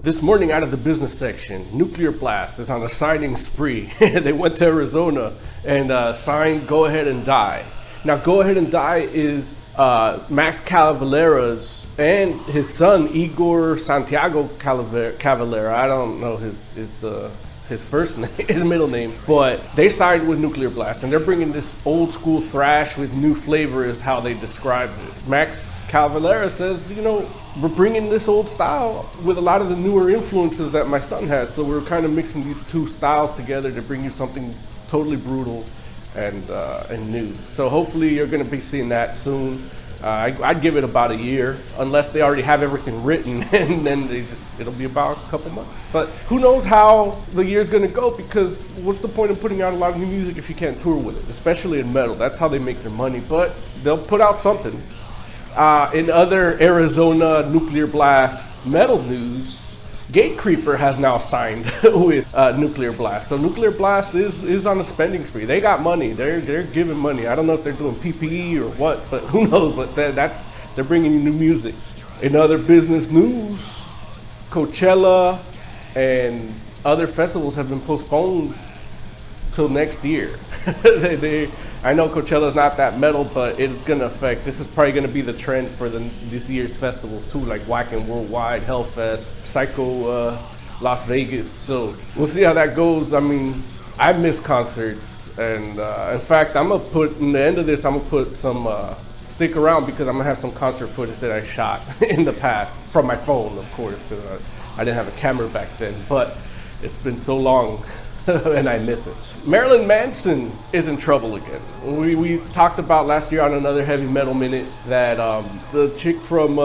This morning out of the business section, Nuclear Blast is on a signing spree. They went to Arizona and signed Go Ahead and Die. Now, Go Ahead and Die is Max Cavalera's and his son, Igor Santiago Cavalera. I don't know his first name, his middle name, but they signed with Nuclear Blast, and they're bringing this old school thrash with new flavor is how they described it. Max Cavalera says, we're bringing this old style with a lot of the newer influences that my son has, so we're kind of mixing these two styles together to bring you something totally brutal and new. So hopefully you're going to be seeing that soon. I'd give it about a year, unless they already have everything written, and then it'll be about a couple months. But who knows how the year's gonna go, because what's the point of putting out a lot of new music if you can't tour with it, especially in metal? That's how they make their money, but they'll put out something. In other Arizona Nuclear Blast metal news, Gatecreeper has now signed with Nuclear Blast. So Nuclear Blast is on a spending spree. They got money. They're giving money. I don't know if they're doing PPE or what, but who knows? But they're bringing you new music. In other business news, Coachella and other festivals have been postponed till next year. I know Coachella's not that metal, but it's gonna affect. This is probably gonna be the trend for this year's festivals too, like Wacken Worldwide, Hellfest, Psycho, Las Vegas. So we'll see how that goes. I mean, I miss concerts, and in fact, I'm gonna put in the end of this. I'm gonna put some stick around, because I'm gonna have some concert footage that I shot in the past from my phone, of course, because I didn't have a camera back then. But it's been so long. And I miss it. Marilyn Manson is in trouble again. We talked about last year on another Heavy Metal Minute that the chick from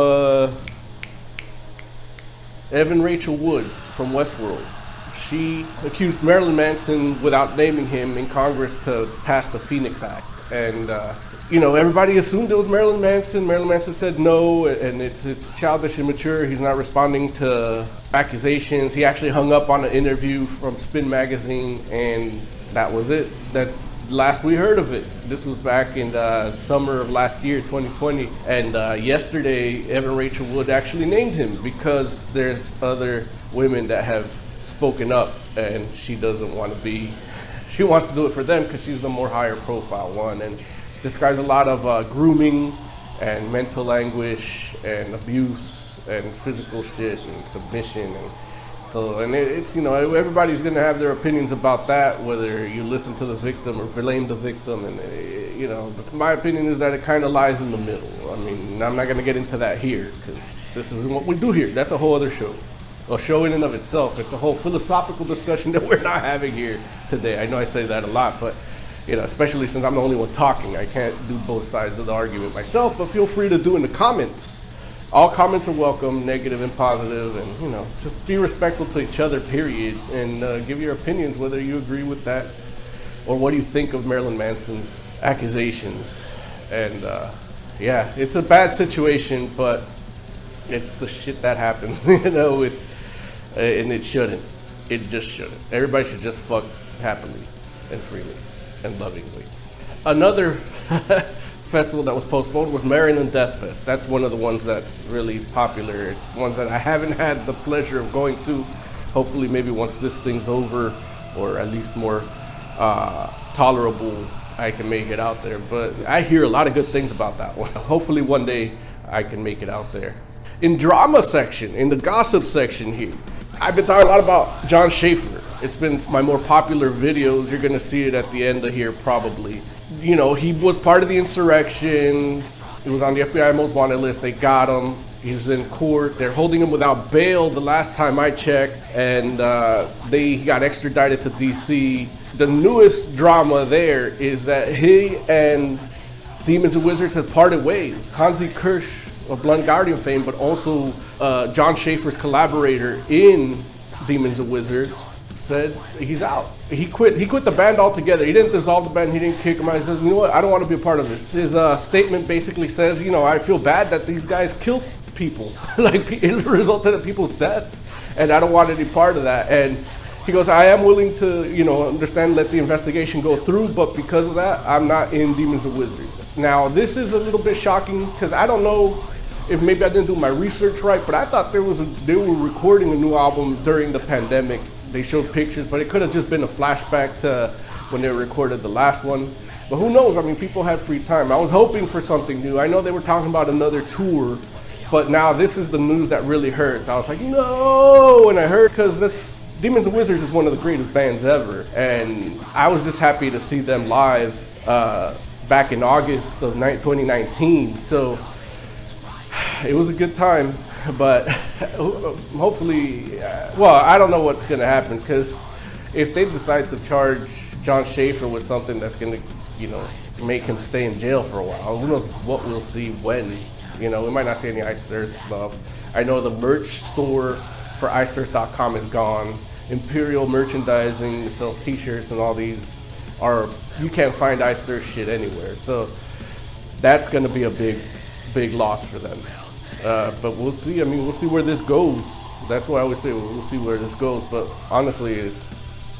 Evan Rachel Wood from Westworld, she accused Marilyn Manson, without naming him, in Congress to pass the Phoenix Act. And everybody assumed it was Marilyn Manson. Marilyn Manson said no, and it's childish and immature. He's not responding to accusations. He actually hung up on an interview from Spin Magazine, and that was it. That's the last we heard of it. This was back in the summer of last year, 2020. And yesterday, Evan Rachel Wood actually named him, because there's other women that have spoken up, and she doesn't want to be. She wants to do it for them because she's the more higher profile one, and describes a lot of grooming and mental anguish and abuse and physical shit and submission, and it's everybody's gonna have their opinions about that, whether you listen to the victim or blame the victim, and my opinion is that it kind of lies in the middle. I mean, I'm not gonna get into that here, because this isn't what we do here. That's a whole other show. A show in and of itself. It's a whole philosophical discussion that we're not having here today. I know I say that a lot, but especially since I'm the only one talking, I can't do both sides of the argument myself. But feel free to do in the comments. All comments are welcome, negative and positive, and just be respectful to each other, period, and give your opinions whether you agree with that or what do you think of Marilyn Manson's accusations. And it's a bad situation, but it's the shit that happens, and it shouldn't. It just shouldn't. Everybody should just fuck happily and freely and lovingly. Another festival that was postponed was Marilyn Death Fest. That's one of the ones that's really popular. It's one that I haven't had the pleasure of going to. Hopefully maybe once this thing's over, or at least more tolerable, I can make it out there. But I hear a lot of good things about that one. Hopefully one day I can make it out there. In drama section, in the gossip section here, I've been talking a lot about John Schaefer. It's been my more popular videos. You're gonna see it at the end of here probably. He was part of the insurrection. He was on the FBI Most Wanted list. They got him. He was in court. They're holding him without bail the last time I checked, and he got extradited to DC. The newest drama there is that he and Demons and Wizards have parted ways. Hansi Kirsch of Blunt Guardian fame, but also John Schaefer's collaborator in Demons and Wizards, said he's out. He quit the band altogether. He didn't dissolve the band. He didn't kick him out. He said, you know what? I don't want to be a part of this. His statement basically says, I feel bad that these guys killed people. Like, it resulted in people's deaths, and I don't want any part of that. And he goes, I am willing to, understand, let the investigation go through, but because of that, I'm not in Demons and Wizards. Now, this is a little bit shocking, because I don't know if maybe I didn't do my research right, but I thought they were recording a new album during the pandemic. They showed pictures, but it could have just been a flashback to when they recorded the last one. But who knows? I mean, people have free time. I was hoping for something new. I know they were talking about another tour, but now this is the news that really hurts. I was like, no, and I heard because Demons and Wizards is one of the greatest bands ever, and I was just happy to see them live back in August of 2019. So it was a good time, but hopefully, well, I don't know what's going to happen, because if they decide to charge John Schaefer with something that's going to, make him stay in jail for a while, who knows what we'll see when. We might not see any Iced Earth stuff. I know the merch store for IcedEarth.com is gone. Imperial Merchandising sells t-shirts, and all these you can't find Iced Earth shit anywhere. So that's going to be a big loss for them. But we'll see. I mean, we'll see where this goes. That's why I always say we'll see where this goes. But honestly, it's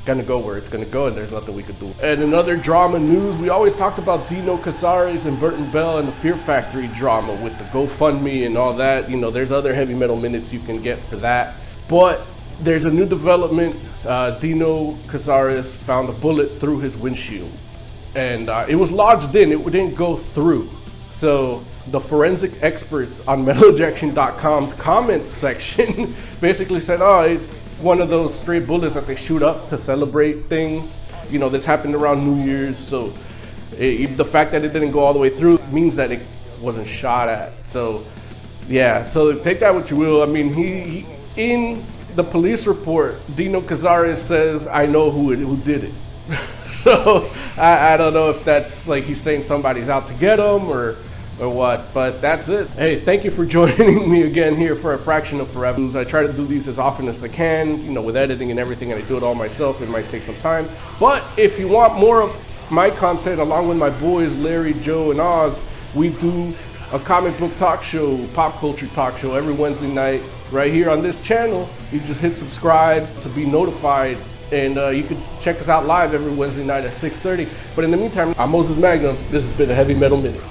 going to go where it's going to go, and there's nothing we could do. And in other drama news, we always talked about Dino Cazares and Burton Bell and the Fear Factory drama with the GoFundMe and all that. There's other heavy metal minutes you can get for that. But there's a new development. Dino Cazares found a bullet through his windshield, and it was lodged in. It didn't go through. So the forensic experts on metalinjection.com's comments section basically said, oh, it's one of those stray bullets that they shoot up to celebrate things, that's happened around New Year's. So the fact that it didn't go all the way through means that it wasn't shot at. So yeah, so take that what you will. I mean, he in the police report, Dino Cazares says, I know who did it. So I don't know if that's like he's saying somebody's out to get him or what, but that's it. Hey, thank you for joining me again here for A Fraction of Forever. I try to do these as often as I can, with editing and everything, and I do it all myself. It might take some time, but if you want more of my content along with my boys Larry, Joe, and Oz, we do a comic book talk show, pop culture talk show every Wednesday night right here on this channel. You just hit subscribe to be notified, and you can check us out live every Wednesday night at 6:30. But in the meantime, I'm Moses Magnum. This has been a Heavy Metal Minute.